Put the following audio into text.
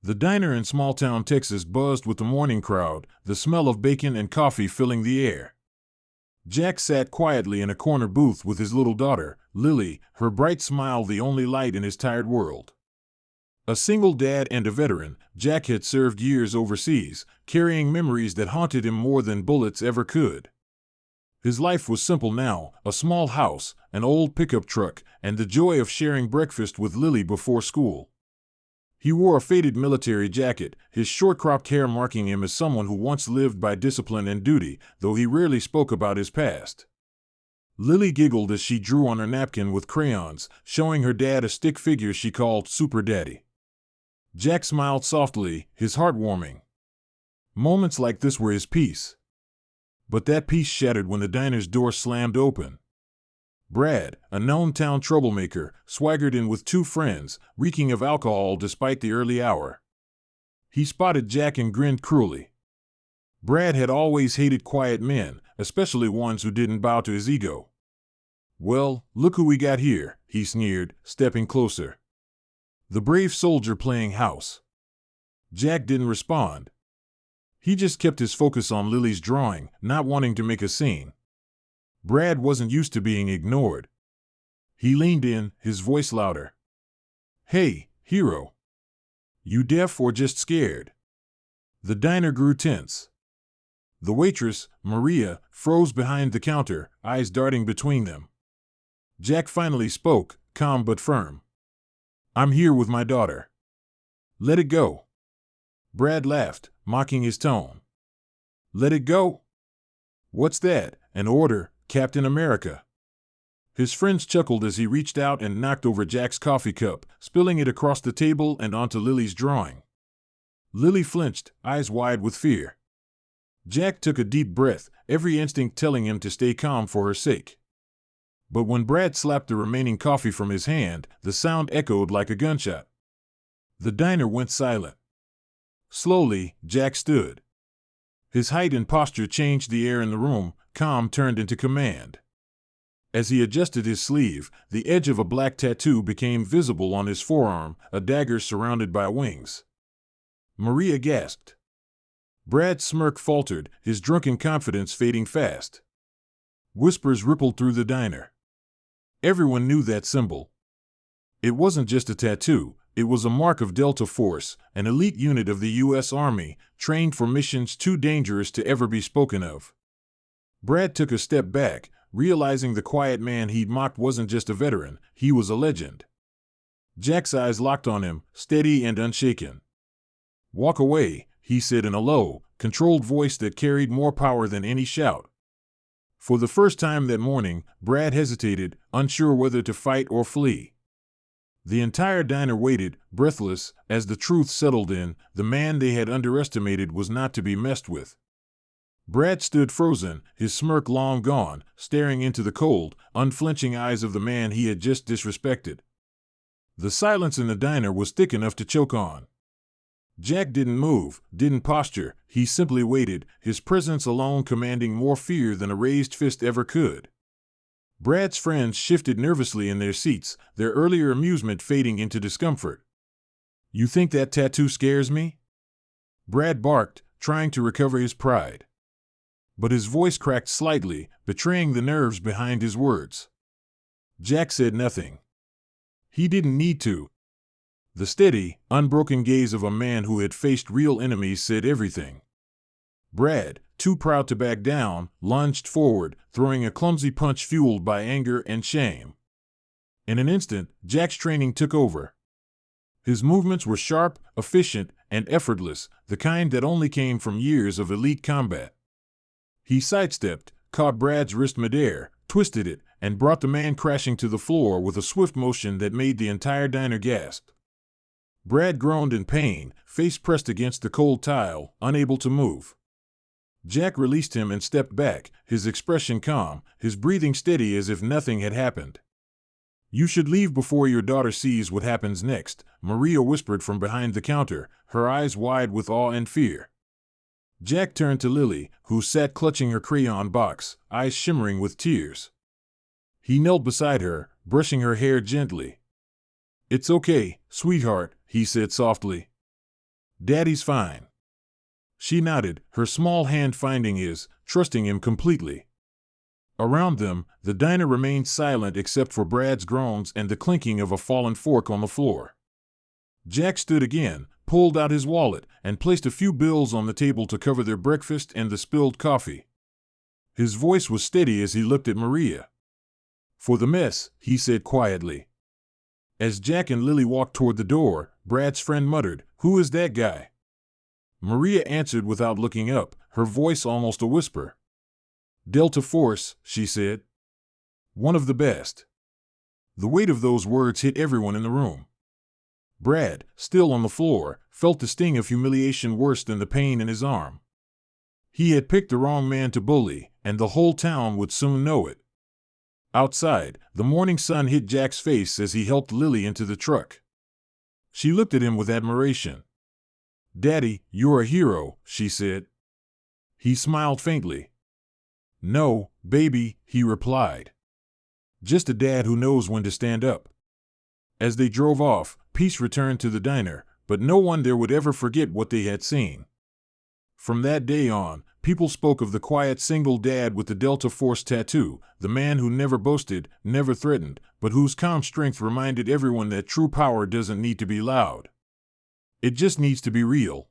The diner in small-town Texas buzzed with the morning crowd, the smell of bacon and coffee filling the air. Jack sat quietly in a corner booth with his little daughter, Lily, her bright smile the only light in his tired world. A single dad and a veteran, Jack had served years overseas, carrying memories that haunted him more than bullets ever could. His life was simple now, a small house, an old pickup truck, and the joy of sharing breakfast with Lily before school. He wore a faded military jacket, his short-cropped hair marking him as someone who once lived by discipline and duty, though he rarely spoke about his past. Lily giggled as she drew on her napkin with crayons, showing her dad a stick figure she called Super Daddy. Jack smiled softly, his heart warming. Moments like this were his peace. But that peace shattered when the diner's door slammed open. Brad, a known town troublemaker, swaggered in with two friends, reeking of alcohol despite the early hour. He spotted Jack and grinned cruelly. Brad had always hated quiet men, especially ones who didn't bow to his ego. "Well, look who we got here," he sneered, stepping closer. The brave soldier playing house. Jack didn't respond. He just kept his focus on Lily's drawing, not wanting to make a scene. Brad wasn't used to being ignored. He leaned in, his voice louder. "Hey, hero. You deaf or just scared?" The diner grew tense. The waitress, Maria, froze behind the counter, eyes darting between them. Jack finally spoke, calm but firm. "I'm here with my daughter." "Let it go." Brad laughed, mocking his tone. "Let it go? What's that, an order, Captain America?" His friends chuckled as he reached out and knocked over Jack's coffee cup, spilling it across the table and onto Lily's drawing. Lily flinched, eyes wide with fear. Jack took a deep breath, every instinct telling him to stay calm for her sake. But when Brad slapped the remaining coffee from his hand, the sound echoed like a gunshot. The diner went silent. Slowly, Jack stood. His height and posture changed the air in the room, calm turned into command. As he adjusted his sleeve, the edge of a black tattoo became visible on his forearm, a dagger surrounded by wings. Maria gasped. Brad's smirk faltered, his drunken confidence fading fast. Whispers rippled through the diner. Everyone knew that symbol. It wasn't just a tattoo, it was a mark of Delta Force, an elite unit of the U.S. Army, trained for missions too dangerous to ever be spoken of. Brad took a step back, realizing the quiet man he'd mocked wasn't just a veteran, he was a legend. Jack's eyes locked on him, steady and unshaken. "Walk away," he said in a low, controlled voice that carried more power than any shout. For the first time that morning, Brad hesitated, unsure whether to fight or flee. The entire diner waited, breathless, as the truth settled in, the man they had underestimated was not to be messed with. Brad stood frozen, his smirk long gone, staring into the cold, unflinching eyes of the man he had just disrespected. The silence in the diner was thick enough to choke on. Jack didn't move, didn't posture, he simply waited, his presence alone commanding more fear than a raised fist ever could. Brad's friends shifted nervously in their seats, their earlier amusement fading into discomfort. "You think that tattoo scares me?" Brad barked, trying to recover his pride. But his voice cracked slightly, betraying the nerves behind his words. Jack said nothing. He didn't need to. The steady, unbroken gaze of a man who had faced real enemies said everything. Brad, too proud to back down, lunged forward, throwing a clumsy punch fueled by anger and shame. In an instant, Jack's training took over. His movements were sharp, efficient, and effortless, the kind that only came from years of elite combat. He sidestepped, caught Brad's wrist midair, twisted it, and brought the man crashing to the floor with a swift motion that made the entire diner gasp. Brad groaned in pain, face pressed against the cold tile, unable to move. Jack released him and stepped back, his expression calm, his breathing steady as if nothing had happened. "You should leave before your daughter sees what happens next," Maria whispered from behind the counter, her eyes wide with awe and fear. Jack turned to Lily, who sat clutching her crayon box, eyes shimmering with tears. He knelt beside her, brushing her hair gently. "It's okay, sweetheart," he said softly. Daddy's fine. She nodded, her small hand finding his, trusting him completely. Around them, the diner remained silent except for Brad's groans and the clinking of a fallen fork on the floor. Jack stood again, pulled out his wallet, and placed a few bills on the table to cover their breakfast and the spilled coffee. His voice was steady as he looked at Maria. "For the mess," he said quietly. As Jack and Lily walked toward the door, Brad's friend muttered, "Who is that guy?" Maria answered without looking up, her voice almost a whisper. "Delta Force," she said. "One of the best." The weight of those words hit everyone in the room. Brad, still on the floor, felt the sting of humiliation worse than the pain in his arm. He had picked the wrong man to bully, and the whole town would soon know it. Outside, the morning sun hit Jack's face as he helped Lily into the truck. She looked at him with admiration. "Daddy, you're a hero," she said. He smiled faintly. "No, baby," he replied. "Just a dad who knows when to stand up." As they drove off, peace returned to the diner, but no one there would ever forget what they had seen. From that day on, people spoke of the quiet single dad with the Delta Force tattoo, the man who never boasted, never threatened, but whose calm strength reminded everyone that true power doesn't need to be loud. It just needs to be real.